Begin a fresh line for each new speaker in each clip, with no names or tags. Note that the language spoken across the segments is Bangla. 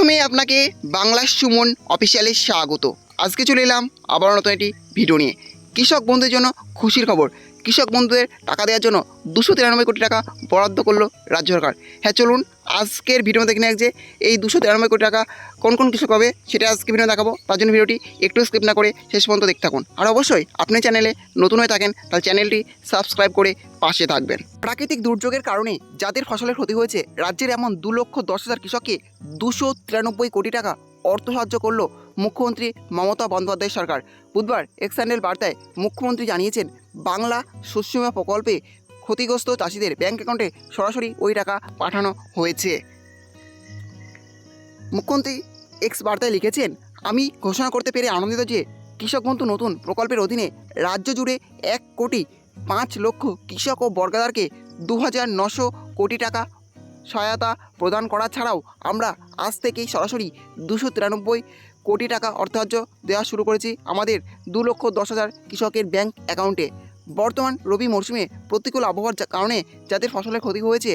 প্রথমেই আপনাকে বাংলা সুমন অফিসিয়ালে স্বাগত। আজকে চলে এলাম আবার নতুন একটি ভিডিও নিয়ে। কৃষক বন্ধুদের জন্য খুশির খবর, কৃষক বন্ধুদের টাকা দেওয়ার জন্য 293 কোটি টাকা বরাদ্দ করলো রাজ্য সরকার। হ্যাঁ, চলুন আজকের ভিডিও দেখে নেওয়া যে এই 293 কোটি টাকা কোন কোন কৃষক হবে সেটা আজকে ভিডিও দেখাবো। তার জন্য ভিডিওটি একটু স্কিপ না করে শেষ পর্যন্ত দেখতে থাকুন। আর অবশ্যই আপনি চ্যানেলে নতুন হয়ে থাকেন তাহলে চ্যানেলটি সাবস্ক্রাইব করে পাশে থাকবেন। প্রাকৃতিক দুর্যোগের কারণে যাদের ফসলের ক্ষতি হয়েছে, রাজ্যের এমন 2,10,000 কৃষককে 293 কোটি টাকা অর্থ সাহায্য করলো মুখ্যমন্ত্রী মমতা বন্দ্যোপাধ্যায় সরকার। বুধবার এক্স হ্যান্ডেল বার্তায় মুখ্যমন্ত্রী জানিয়েছেন, বাংলা শস্য বীমা প্রকল্পে ক্ষতিগ্রস্ত চাষিদের ব্যাংক অ্যাকাউন্টে সরাসরি ওই টাকা পাঠানো হয়েছে। মুখ্যমন্ত্রী এক্স বার্তায় লিখেছেন, আমি ঘোষণা করতে পেরে আনন্দিত যে কৃষক বন্ধু নতুন প্রকল্পের অধীনে রাজ্য জুড়ে 1,05,00,000 কৃষক ও বর্গাদারকে 2,900 কোটি টাকা সহায়তা প্রদান করা ছাড়াও আমরা আজ থেকেই সরাসরি 293 কোটি টাকা অর্থসাহায্য দেওয়া শুরু করেছি আমাদের 2,10,000 কৃষকের ব্যাংক অ্যাকাউন্টে। বর্তমান রবি মরশুমে প্রতিকূল আবহাওয়ার কারণে যাদের ফসলের ক্ষতি হয়েছে,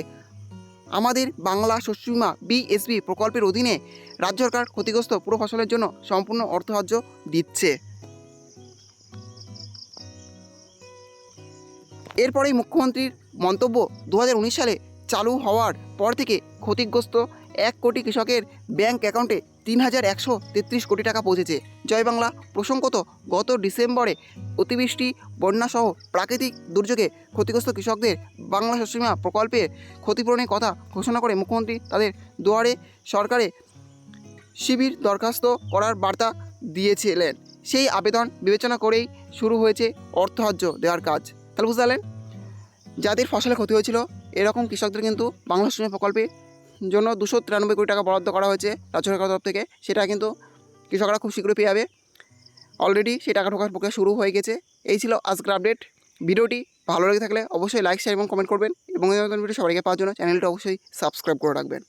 আমাদের বাংলা শস্য বীমা বিএসবি প্রকল্পের অধীনে রাজ্য সরকার ক্ষতিগ্রস্ত পুরো ফসলের জন্য সম্পূর্ণ অর্থসাহায্য দিচ্ছে। এরপরেই মুখ্যমন্ত্রীর মন্তব্য, 2019 সালে চালু হওয়ার পর থেকে ক্ষতিগ্রস্ত 1 কোটি কৃষকের ব্যাংক অ্যাকাউন্টে 3,133 কোটি টাকা পৌঁছেছে। জয় বাংলা। প্রসঙ্গত, গত ডিসেম্বরে অতিবৃষ্টি, বন্যাসহ প্রাকৃতিক দুর্যোগে ক্ষতিগ্রস্ত কৃষকদের বাংলা শস্য বীমা প্রকল্পের ক্ষতিপূরণের কথা ঘোষণা করে মুখ্যমন্ত্রী তাদের দুয়ারে সরকারে শিবির দরখাস্ত করার বার্তা দিয়েছিলেন। সেই আবেদন বিবেচনা করেই শুরু হয়েছে অর্থসাহায্য দেওয়ার কাজ। তাহলে বুঝতে পারলেন, যাদের ফসলের ক্ষতি হয়েছিল এরকম কৃষকদের কিন্তু বাংলা শস্য বীমা প্রকল্পের জন্য 293 কোটি টাকা বরাদ্দ করা হয়েছে রাজ্য সরকারের তরফ থেকে। সেটা কিন্তু কৃষকরা খুব শীঘ্রই পেয়ে যাবে। অলরেডি সেই টাকা ঢোকার প্রক্রিয়া শুরু হয়ে গেছে। এই ছিল আজকের আপডেট। ভিডিওটি ভালো লেগে থাকলে অবশ্যই লাইক, শেয়ার এবং কমেন্ট করবেন এবং এই নতুন ভিডিও সবাইকে পাওয়ার জন্য চ্যানেলটা অবশ্যই সাবস্ক্রাইব করে রাখবেন।